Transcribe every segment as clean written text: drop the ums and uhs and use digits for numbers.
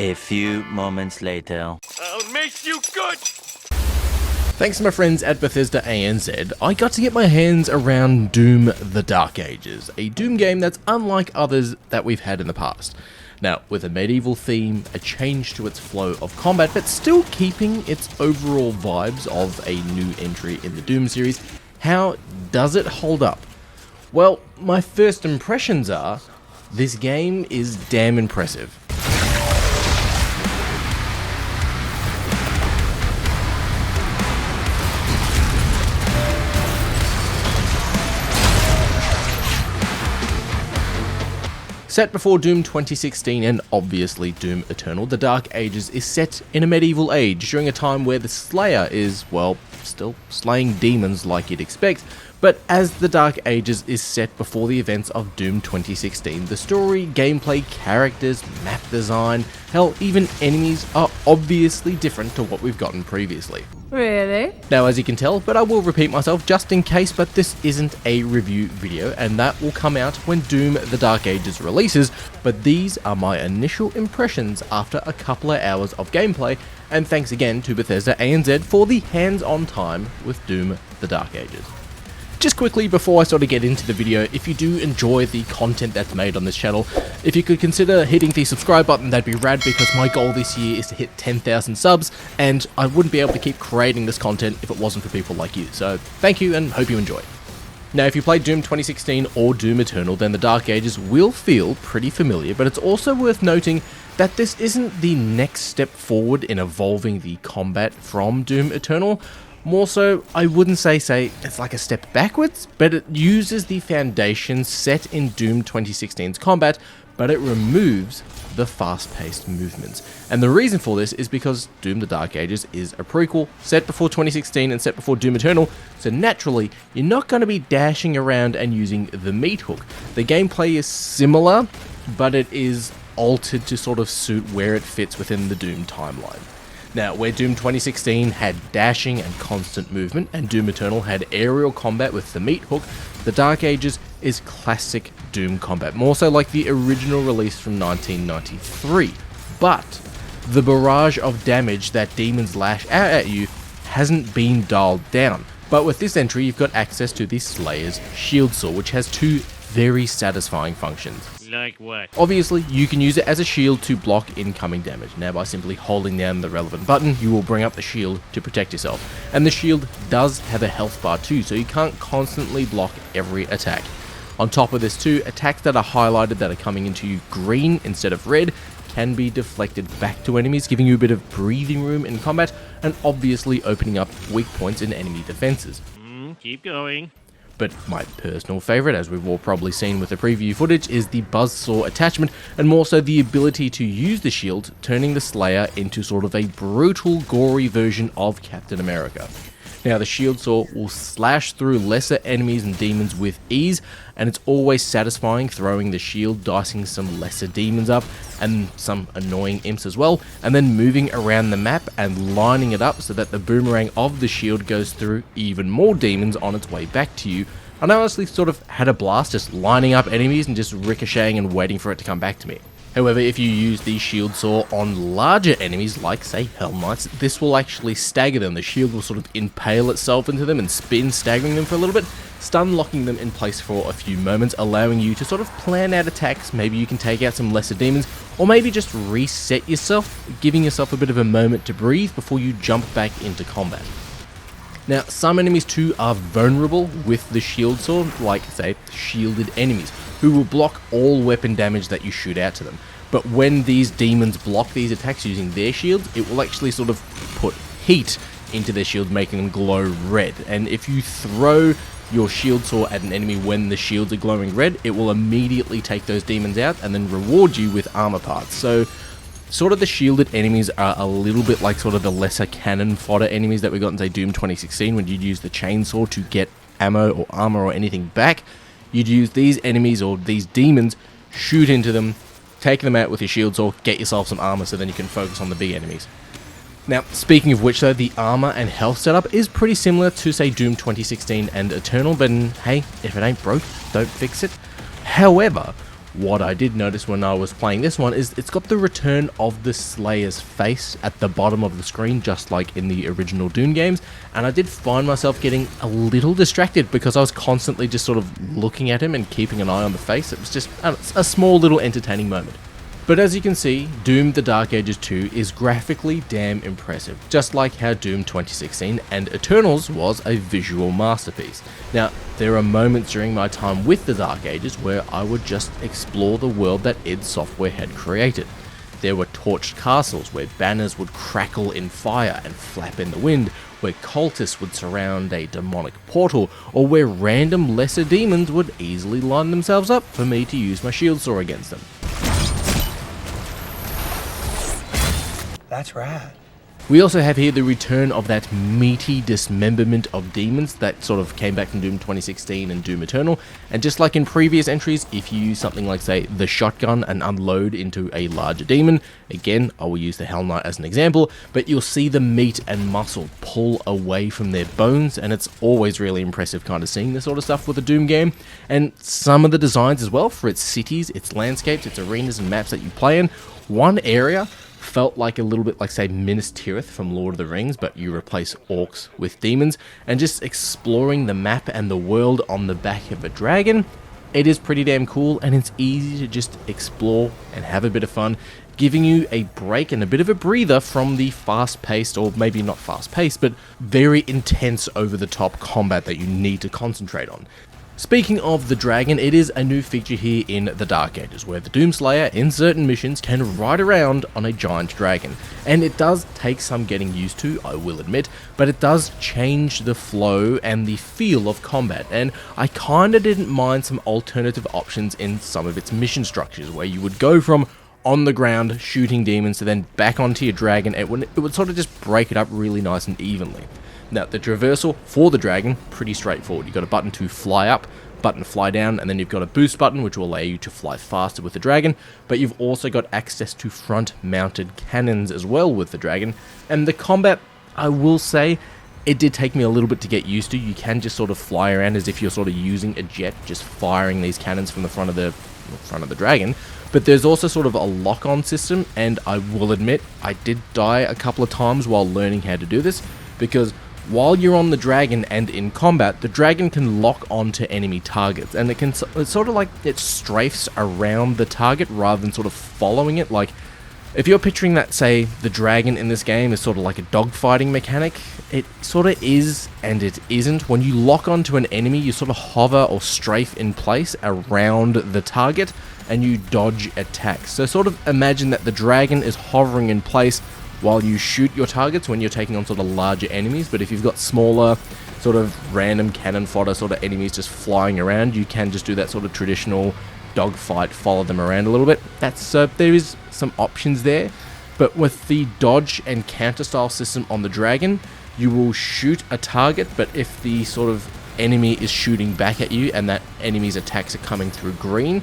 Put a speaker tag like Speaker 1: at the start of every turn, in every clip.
Speaker 1: A few moments later.
Speaker 2: I'll make you good!
Speaker 3: Thanks to my friends at Bethesda ANZ, I got to get my hands around Doom: The Dark Ages, a Doom game that's unlike others that we've had in the past. Now, with a medieval theme, a change to its flow of combat, but still keeping its overall vibes of a new entry in the Doom series, how does it hold up? Well, my first impressions are, this game is damn impressive. Set before Doom 2016 and obviously Doom Eternal, The Dark Ages is set in a medieval age during a time where the Slayer is, well, still slaying demons like you'd expect, but as The Dark Ages is set before the events of Doom 2016, the story, gameplay, characters, map design, hell, even enemies are obviously different to what we've gotten previously.
Speaker 4: Really?
Speaker 3: Now, as you can tell, but I will repeat myself just in case, but this isn't a review video, and that will come out when Doom: The Dark Ages releases, but these are my initial impressions after a couple of hours of gameplay, and thanks again to Bethesda ANZ for the hands-on time with Doom: The Dark Ages. Just quickly before I sort of get into the video, if you do enjoy the content that's made on this channel, if you could consider hitting the subscribe button, that'd be rad, because my goal this year is to hit 10,000 subs, and I wouldn't be able to keep creating this content if it wasn't for people like you. So thank you and hope you enjoy. Now, if you played Doom 2016 or Doom Eternal, then The Dark Ages will feel pretty familiar, but it's also worth noting that this isn't the next step forward in evolving the combat from Doom Eternal. More so, I wouldn't say it's like a step backwards, but it uses the foundation set in Doom 2016's combat, but it removes the fast-paced movements. And the reason for this is because Doom: The Dark Ages is a prequel set before 2016 and set before Doom Eternal, so naturally, you're not going to be dashing around and using the meat hook. The gameplay is similar, but it is altered to sort of suit where it fits within the Doom timeline. Now, where Doom 2016 had dashing and constant movement, and Doom Eternal had aerial combat with the meat hook, The Dark Ages is classic Doom combat, more so like the original release from 1993. But the barrage of damage that demons lash out at you hasn't been dialed down. But with this entry, you've got access to the Slayer's Shield Saw, which has two very satisfying functions.
Speaker 2: Like what?
Speaker 3: Obviously, you can use it as a shield to block incoming damage. Now, by simply holding down the relevant button, you will bring up the shield to protect yourself. And the shield does have a health bar too, so you can't constantly block every attack. On top of this too, attacks that are highlighted that are coming into you green instead of red can be deflected back to enemies, giving you a bit of breathing room in combat, and obviously opening up weak points in enemy defenses.
Speaker 2: Keep going.
Speaker 3: But my personal favourite, as we've all probably seen with the preview footage, is the buzzsaw attachment, and more so the ability to use the shield, turning the Slayer into sort of a brutal, gory version of Captain America. Now, the shield saw will slash through lesser enemies and demons with ease, and it's always satisfying throwing the shield, dicing some lesser demons up, and some annoying imps as well, and then moving around the map and lining it up so that the boomerang of the shield goes through even more demons on its way back to you. And I honestly sort of had a blast just lining up enemies and just ricocheting and waiting for it to come back to me. However, if you use the shield saw on larger enemies, like say Hell Knights, this will actually stagger them. The shield will sort of impale itself into them and spin, staggering them for a little bit, stun locking them in place for a few moments, allowing you to sort of plan out attacks. Maybe you can take out some lesser demons, or maybe just reset yourself, giving yourself a bit of a moment to breathe before you jump back into combat. Now, some enemies too are vulnerable with the shield saw, like, say, shielded enemies, who will block all weapon damage that you shoot out to them. But when these demons block these attacks using their shields, it will actually sort of put heat into their shield, making them glow red. And if you throw your shield saw at an enemy when the shields are glowing red, it will immediately take those demons out and then reward you with armor parts. So sort of the shielded enemies are a little bit like sort of the lesser cannon fodder enemies that we got in, say, Doom 2016, when you'd use the chainsaw to get ammo or armor or anything back. You'd use these enemies or these demons, shoot into them, take them out with your shield saw, get yourself some armor so then you can focus on the big enemies. Now, speaking of which though, the armor and health setup is pretty similar to, say, Doom 2016 and Eternal, but hey, if it ain't broke, don't fix it. However, What I did notice when I was playing this one is it's got the return of the Slayer's face at the bottom of the screen, just like in the original Doom games, and I did find myself getting a little distracted because I was constantly just sort of looking at him and keeping an eye on the face. It was just a small little entertaining moment. But as you can see, Doom The Dark Ages 2 is graphically damn impressive, just like how Doom 2016 and Eternals was a visual masterpiece. Now, there are moments during my time with The Dark Ages where I would just explore the world that id Software had created. There were torched castles where banners would crackle in fire and flap in the wind, where cultists would surround a demonic portal, or where random lesser demons would easily line themselves up for me to use my shield saw against them.
Speaker 4: That's rad.
Speaker 3: We also have here the return of that meaty dismemberment of demons that sort of came back from Doom 2016 and Doom Eternal, and just like in previous entries, if you use something like, say, the shotgun and unload into a larger demon, again, I will use the Hell Knight as an example, but you'll see the meat and muscle pull away from their bones, and it's always really impressive kind of seeing this sort of stuff with a Doom game. And some of the designs as well for its cities, its landscapes, its arenas and maps that you play in. One area felt like a little bit like, say, Minas Tirith from Lord of the Rings, but you replace orcs with demons, and just exploring the map and the world on the back of a dragon. It is pretty damn cool, and it's easy to just explore and have a bit of fun, giving you a break and a bit of a breather from the fast-paced, or maybe not fast-paced, but very intense over-the-top combat that you need to concentrate on. Speaking of the dragon, it is a new feature here in the Dark Ages, where the Doomslayer in certain missions can ride around on a giant dragon. And it does take some getting used to, I will admit, but it does change the flow and the feel of combat, and I kinda didn't mind some alternative options in some of its mission structures, where you would go from on the ground shooting demons to then back onto your dragon, and it would sort of just break it up really nice and evenly. Now, the traversal for the dragon, pretty straightforward. You've got a button to fly up, button to fly down, and then you've got a boost button which will allow you to fly faster with the dragon, but you've also got access to front-mounted cannons as well with the dragon. And the combat, I will say, it did take me a little bit to get used to. You can just sort of fly around as if you're sort of using a jet, just firing these cannons from the front of the dragon. But there's also sort of a lock-on system, and I will admit, I did die a couple of times while learning how to do this, because while you're on the dragon and in combat, the dragon can lock onto enemy targets, and it's sort of like it strafes around the target rather than sort of following it. Like, if you're picturing that, say, the dragon in this game is sort of like a dogfighting mechanic, it sort of is and it isn't. When you lock onto an enemy, you sort of hover or strafe in place around the target, and you dodge attacks. So sort of imagine that the dragon is hovering in place while you shoot your targets when you're taking on sort of larger enemies, but if you've got smaller, sort of random cannon fodder sort of enemies just flying around, you can just do that sort of traditional dogfight, follow them around a little bit. There is some options there, but with the dodge and counter style system on the dragon, you will shoot a target, but if the sort of enemy is shooting back at you and that enemy's attacks are coming through green,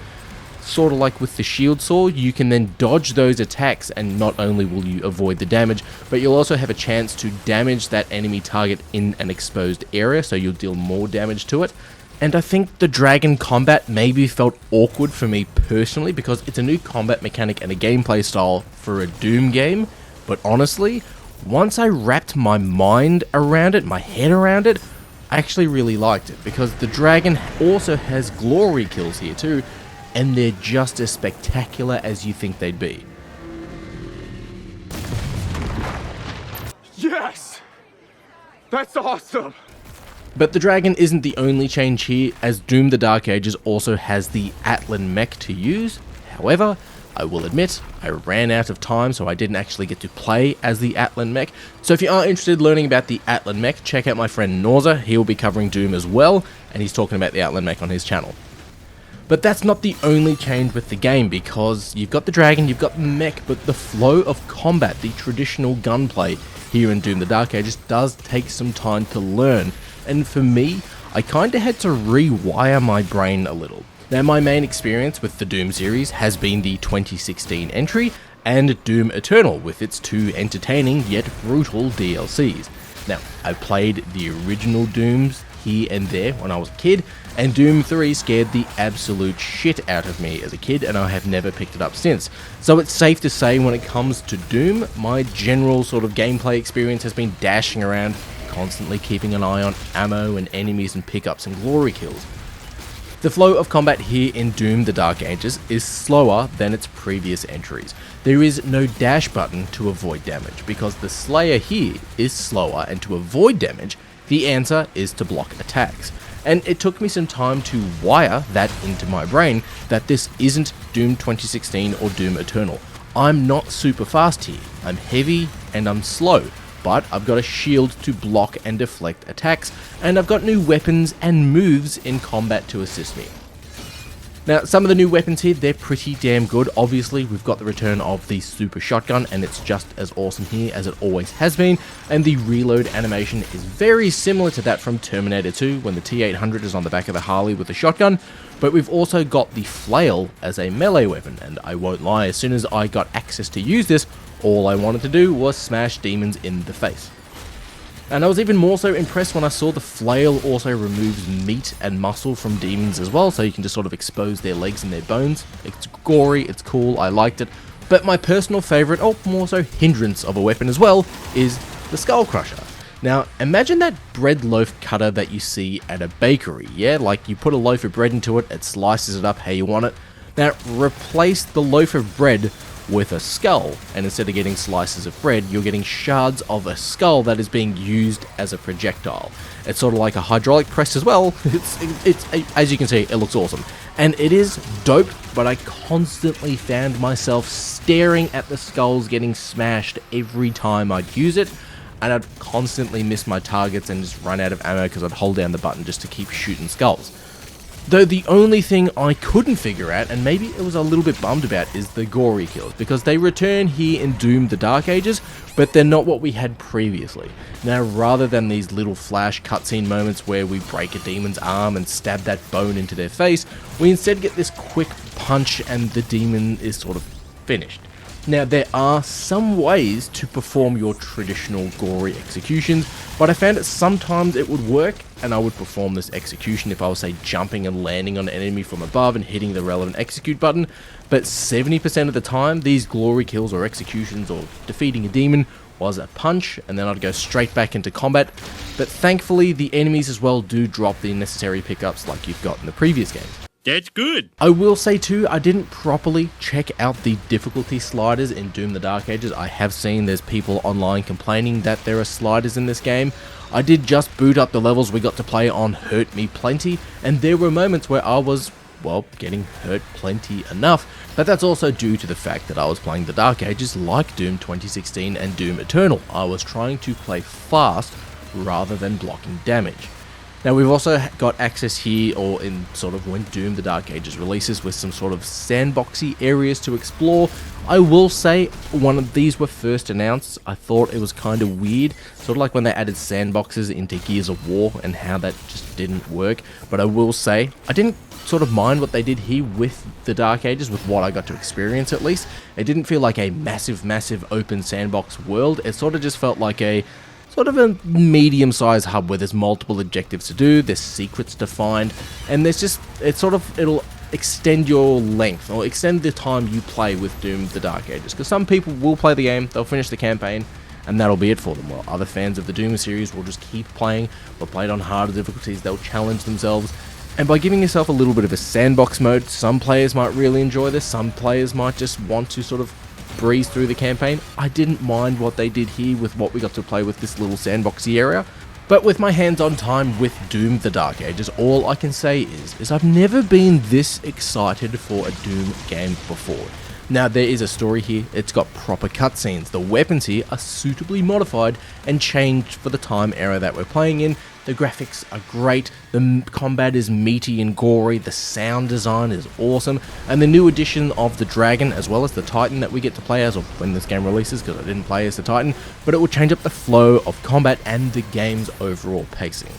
Speaker 3: sort of like with the shield saw, you can then dodge those attacks, and not only will you avoid the damage, but you'll also have a chance to damage that enemy target in an exposed area, so you'll deal more damage to it. And I think the dragon combat maybe felt awkward for me personally, because it's a new combat mechanic and a gameplay style for a Doom game, but honestly, once I wrapped my mind around it, my head around it, I actually really liked it, because the dragon also has glory kills here too, and they're just as spectacular as you think they'd be.
Speaker 4: Yes! That's awesome!
Speaker 3: But the dragon isn't the only change here, as Doom The Dark Ages also has the Atlan mech to use. However, I will admit, I ran out of time, so I didn't actually get to play as the Atlan mech. So if you are interested in learning about the Atlan mech, check out my friend Norza. He'll be covering Doom as well, and he's talking about the Atlan mech on his channel. But that's not the only change with the game, because you've got the dragon, you've got the mech, but the flow of combat, the traditional gunplay here in Doom The Dark Ages does take some time to learn. And for me, I kinda had to rewire my brain a little. Now, my main experience with the Doom series has been the 2016 entry and Doom Eternal, with its two entertaining yet brutal DLCs. Now, I played the original Dooms here and there when I was a kid, and Doom 3 scared the absolute shit out of me as a kid, and I have never picked it up since. So it's safe to say when it comes to Doom, my general sort of gameplay experience has been dashing around, constantly keeping an eye on ammo and enemies and pickups and glory kills. The flow of combat here in Doom the Dark Ages is slower than its previous entries. There is no dash button to avoid damage, because the Slayer here is slower, and to avoid damage, the answer is to block attacks. And it took me some time to wire that into my brain that this isn't Doom 2016 or Doom Eternal. I'm not super fast here, I'm heavy and I'm slow, but I've got a shield to block and deflect attacks, and I've got new weapons and moves in combat to assist me. Now, some of the new weapons here, they're pretty damn good. Obviously, we've got the return of the super shotgun, and it's just as awesome here as it always has been, and the reload animation is very similar to that from Terminator 2 when the T-800 is on the back of the Harley with the shotgun, but we've also got the flail as a melee weapon, and I won't lie, as soon as I got access to use this, all I wanted to do was smash demons in the face. And I was even more so impressed when I saw the flail also removes meat and muscle from demons as well, so you can just sort of expose their legs and their bones. It's gory, it's cool, I liked it. But my personal favourite, or more so hindrance of a weapon as well, is the Skull Crusher. Now, imagine that bread loaf cutter that you see at a bakery, yeah? Like, you put a loaf of bread into it, it slices it up how you want it. Now, replace the loaf of bread with a skull, and instead of getting slices of bread, you're getting shards of a skull that is being used as a projectile. It's sort of like a hydraulic press as well. It's as you can see, it looks awesome. And it is dope, but I constantly found myself staring at the skulls getting smashed every time I'd use it, and I'd constantly miss my targets and just run out of ammo because I'd hold down the button just to keep shooting skulls. Though the only thing I couldn't figure out, and maybe it was a little bit bummed about, is the gory kills, because they return here in Doom the Dark Ages, but they're not what we had previously. Now, rather than these little flash cutscene moments where we break a demon's arm and stab that bone into their face, we instead get this quick punch and the demon is sort of finished. Now, there are some ways to perform your traditional gory executions, but I found that sometimes it would work, and I would perform this execution if I was, say, jumping and landing on an enemy from above and hitting the relevant execute button, but 70% of the time, these glory kills or executions or defeating a demon was a punch, and then I'd go straight back into combat. But thankfully, the enemies as well do drop the necessary pickups like you've got in the previous games.
Speaker 2: That's good.
Speaker 3: I will say too, I didn't properly check out the difficulty sliders in Doom the Dark Ages. I have seen there's people online complaining that there are sliders in this game. I did just boot up the levels we got to play on Hurt Me Plenty, and there were moments where I was, well, getting hurt plenty enough, but that's also due to the fact that I was playing the Dark Ages like Doom 2016 and Doom Eternal. I was trying to play fast rather than blocking damage. Now, we've also got access here, or in sort of when Doom the Dark Ages releases, with some sort of sandboxy areas to explore. I will say, one of these were first announced, I thought it was kind of weird, sort of like when they added sandboxes into Gears of War and how that just didn't work. But I will say, I didn't sort of mind what they did here with the Dark Ages, with what I got to experience at least. It didn't feel like a massive open sandbox world. It sort of just felt like a sort of a medium-sized hub where there's multiple objectives to do, there's secrets to find, and there's just, it'll extend your length, or extend the time you play with Doom the Dark Ages, because some people will play the game, they'll finish the campaign, and that'll be it for them, while other fans of the Doom series will just keep playing, they'll play it on harder difficulties, they'll challenge themselves, and by giving yourself a little bit of a sandbox mode, some players might really enjoy this, some players might just want to sort of breeze through the campaign. I didn't mind what they did here with what we got to play with this little sandboxy area, but with my hands-on time with Doom the Dark Ages, all I can say is I've never been this excited for a Doom game before. Now, there is a story here, it's got proper cutscenes, the weapons here are suitably modified and changed for the time era that we're playing in, the graphics are great, the combat is meaty and gory, the sound design is awesome, and the new addition of the Dragon as well as the Titan that we get to play as, or when this game releases, because I didn't play as the Titan, but it will change up the flow of combat and the game's overall pacing.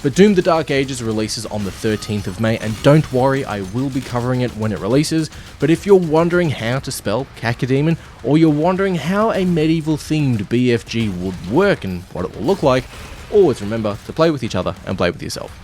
Speaker 3: But Doom the Dark Ages releases on the 13th of May, and don't worry, I will be covering it when it releases, but if you're wondering how to spell Cacodemon, or you're wondering how a medieval themed BFG would work and what it will look like, always remember to play with each other and play with yourself.